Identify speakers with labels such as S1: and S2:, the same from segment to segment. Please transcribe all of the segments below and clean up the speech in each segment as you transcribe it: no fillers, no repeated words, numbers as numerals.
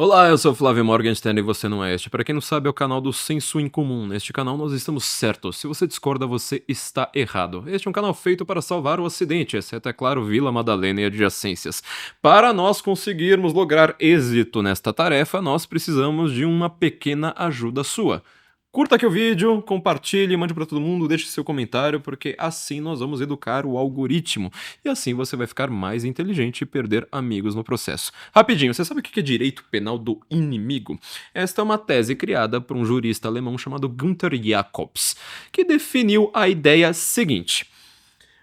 S1: Olá, eu sou o Flávio Morgenstern e você não é este. Para quem não sabe, é o canal do Senso Incomum. Neste canal nós estamos certos. Se você discorda, você está errado. Este é um canal feito para salvar o Ocidente, exceto, é claro, Vila Madalena e adjacências. Para nós conseguirmos lograr êxito nesta tarefa, nós precisamos de uma pequena ajuda sua. Curta aqui o vídeo, compartilhe, mande para todo mundo, deixe seu comentário, porque assim nós vamos educar o algoritmo. E assim você vai ficar mais inteligente e perder amigos no processo. Rapidinho, você sabe o que é direito penal do inimigo? Esta é uma tese criada por um jurista alemão chamado Günther Jacobs, que definiu a ideia seguinte: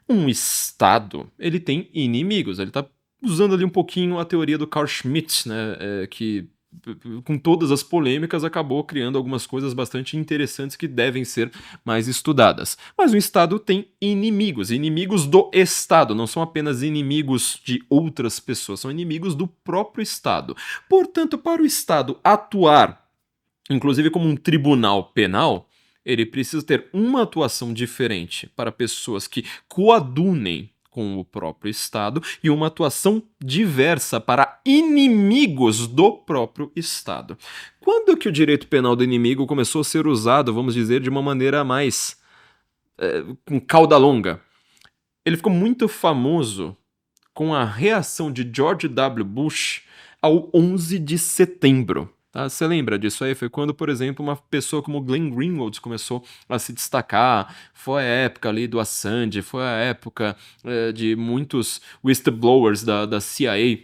S1: um Estado, ele tem inimigos. Ele está usando ali um pouquinho a teoria do Carl Schmitt, né, que com todas as polêmicas, acabou criando algumas coisas bastante interessantes que devem ser mais estudadas. Mas o Estado tem inimigos, inimigos do Estado, não são apenas inimigos de outras pessoas, são inimigos do próprio Estado. Portanto, para o Estado atuar, inclusive como um tribunal penal, ele precisa ter uma atuação diferente para pessoas que coadunem com o próprio Estado e uma atuação diversa para inimigos do próprio Estado. Quando que o direito penal do inimigo começou a ser usado, vamos dizer, de uma maneira mais com cauda longa? Ele ficou muito famoso com a reação de George W. Bush ao 11 de setembro. Tá? Você lembra disso aí? Foi quando, por exemplo, uma pessoa como Glenn Greenwald começou a se destacar. Foi a época ali do Assange, foi a época de muitos whistleblowers da CIA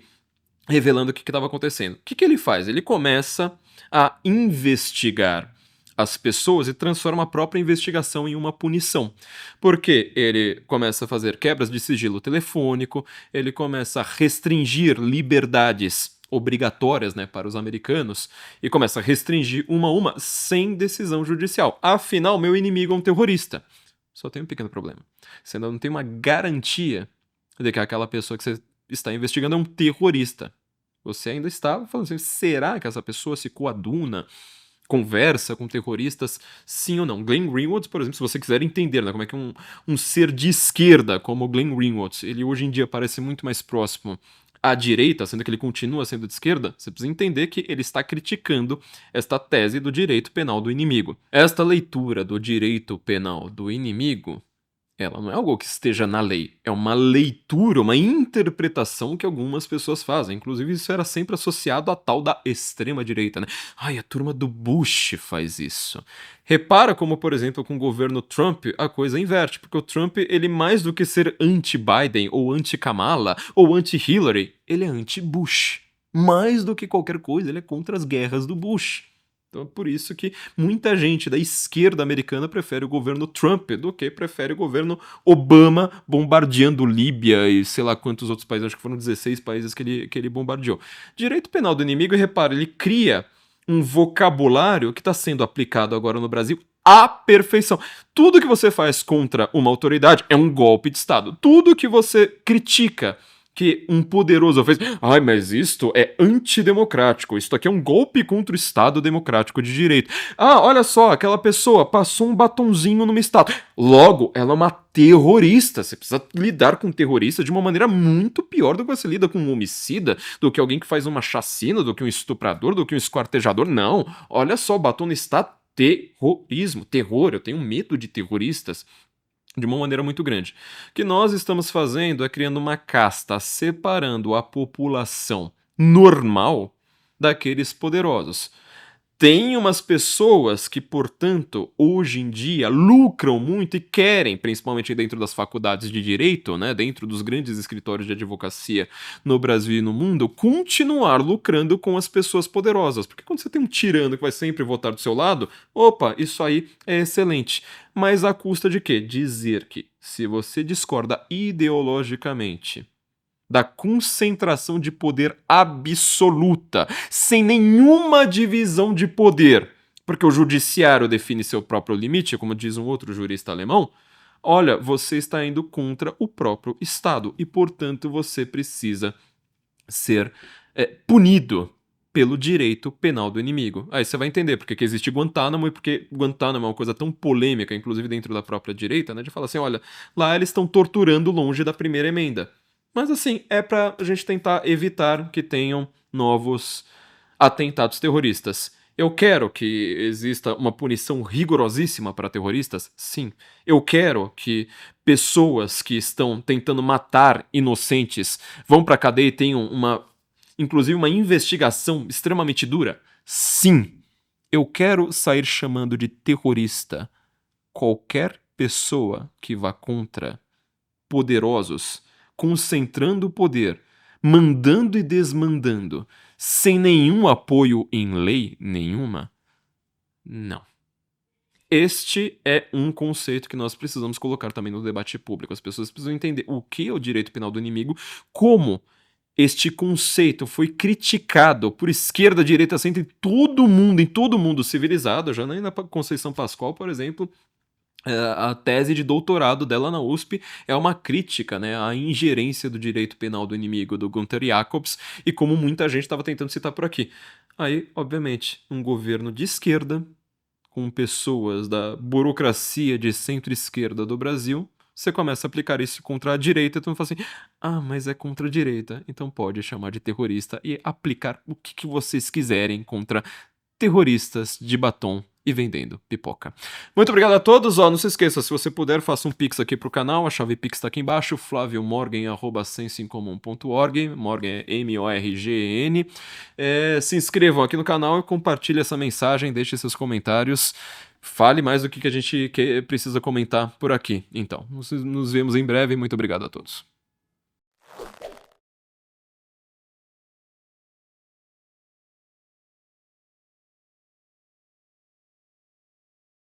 S1: revelando o que estava acontecendo. O que ele faz? Ele começa a investigar as pessoas e transforma a própria investigação em uma punição. Porque ele começa a fazer quebras de sigilo telefônico, ele começa a restringir liberdades obrigatórias, né, para os americanos, e começa a restringir uma a uma sem decisão judicial. Afinal, meu inimigo é um terrorista. Só tem um pequeno problema. Você ainda não tem uma garantia de que aquela pessoa que você está investigando é um terrorista. Você ainda está falando assim, será que essa pessoa se coaduna, conversa com terroristas, sim ou não? Glenn Greenwald, por exemplo, se você quiser entender, né, como é que um ser de esquerda como Glenn Greenwald, ele hoje em dia parece muito mais próximo à direita, sendo que ele continua sendo de esquerda, você precisa entender que ele está criticando esta tese do direito penal do inimigo. Esta leitura do direito penal do inimigo, ela não é algo que esteja na lei, é uma leitura, uma interpretação que algumas pessoas fazem. Inclusive, isso era sempre associado à tal da extrema-direita, né? Ai, a turma do Bush faz isso. Repara como, por exemplo, com o governo Trump, a coisa inverte, porque o Trump, ele mais do que ser anti-Biden, ou anti-Kamala, ou anti-Hillary, ele é anti-Bush. Mais do que qualquer coisa, ele é contra as guerras do Bush. Então é por isso que muita gente da esquerda americana prefere o governo Trump do que prefere o governo Obama bombardeando Líbia e sei lá quantos outros países, acho que foram 16 países que ele bombardeou. Direito penal do inimigo, e repara, ele cria um vocabulário que está sendo aplicado agora no Brasil à perfeição. Tudo que você faz contra uma autoridade é um golpe de Estado. Tudo que você critica que um poderoso fez, ai, mas isto é antidemocrático, isto aqui é um golpe contra o Estado democrático de direito. Ah, olha só, aquela pessoa passou um batonzinho numa estátua. Logo, ela é uma terrorista. Você precisa lidar com um terrorista de uma maneira muito pior do que você lida com um homicida, do que alguém que faz uma chacina, do que um estuprador, do que um esquartejador. Não, olha só, batom na estátua, terrorismo, terror, eu tenho medo de terroristas de uma maneira muito grande. O que nós estamos fazendo é criando uma casta, separando a população normal daqueles poderosos. Tem umas pessoas que, portanto, hoje em dia lucram muito e querem, principalmente dentro das faculdades de direito, né, dentro dos grandes escritórios de advocacia no Brasil e no mundo, continuar lucrando com as pessoas poderosas. Porque quando você tem um tirano que vai sempre votar do seu lado, opa, isso aí é excelente. Mas à custa de quê? Dizer que, se você discorda ideologicamente da concentração de poder absoluta, sem nenhuma divisão de poder, porque o judiciário define seu próprio limite, como diz um outro jurista alemão, olha, você está indo contra o próprio Estado e, portanto, você precisa ser punido pelo direito penal do inimigo. Aí você vai entender porque que existe Guantánamo e porque Guantánamo é uma coisa tão polêmica, inclusive dentro da própria direita, né, de falar assim, olha, lá eles estão torturando longe da primeira emenda. Mas assim, é pra gente tentar evitar que tenham novos atentados terroristas. Eu quero que exista uma punição rigorosíssima para terroristas? Sim. Eu quero que pessoas que estão tentando matar inocentes vão para a cadeia e tenham inclusive uma investigação extremamente dura? Sim. Eu quero sair chamando de terrorista qualquer pessoa que vá contra poderosos, concentrando o poder, mandando e desmandando, sem nenhum apoio em lei nenhuma? Não. Este é um conceito que nós precisamos colocar também no debate público. As pessoas precisam entender o que é o direito penal do inimigo, como este conceito foi criticado por esquerda, direita, centro, em todo mundo civilizado, já nem na Conceição Pascoal, por exemplo. A tese de doutorado dela na USP é uma crítica, né, à ingerência do direito penal do inimigo, do Gunther Jacobs, e como muita gente estava tentando citar por aqui. Aí, obviamente, um governo de esquerda, com pessoas da burocracia de centro-esquerda do Brasil, você começa a aplicar isso contra a direita, então fala assim, mas é contra a direita, então pode chamar de terrorista e aplicar o que vocês quiserem contra terroristas de batom e vendendo pipoca. Muito obrigado a todos, não se esqueça, se você puder, faça um pix aqui pro canal, a chave pix tá aqui embaixo, flaviomorgan@sensoincomum.org, Morgan é M-O-R-G-N. Se inscrevam aqui no canal e compartilhe essa mensagem, deixe seus comentários, fale mais do que a gente precisa comentar por aqui. Então, nos vemos em breve, muito obrigado a todos.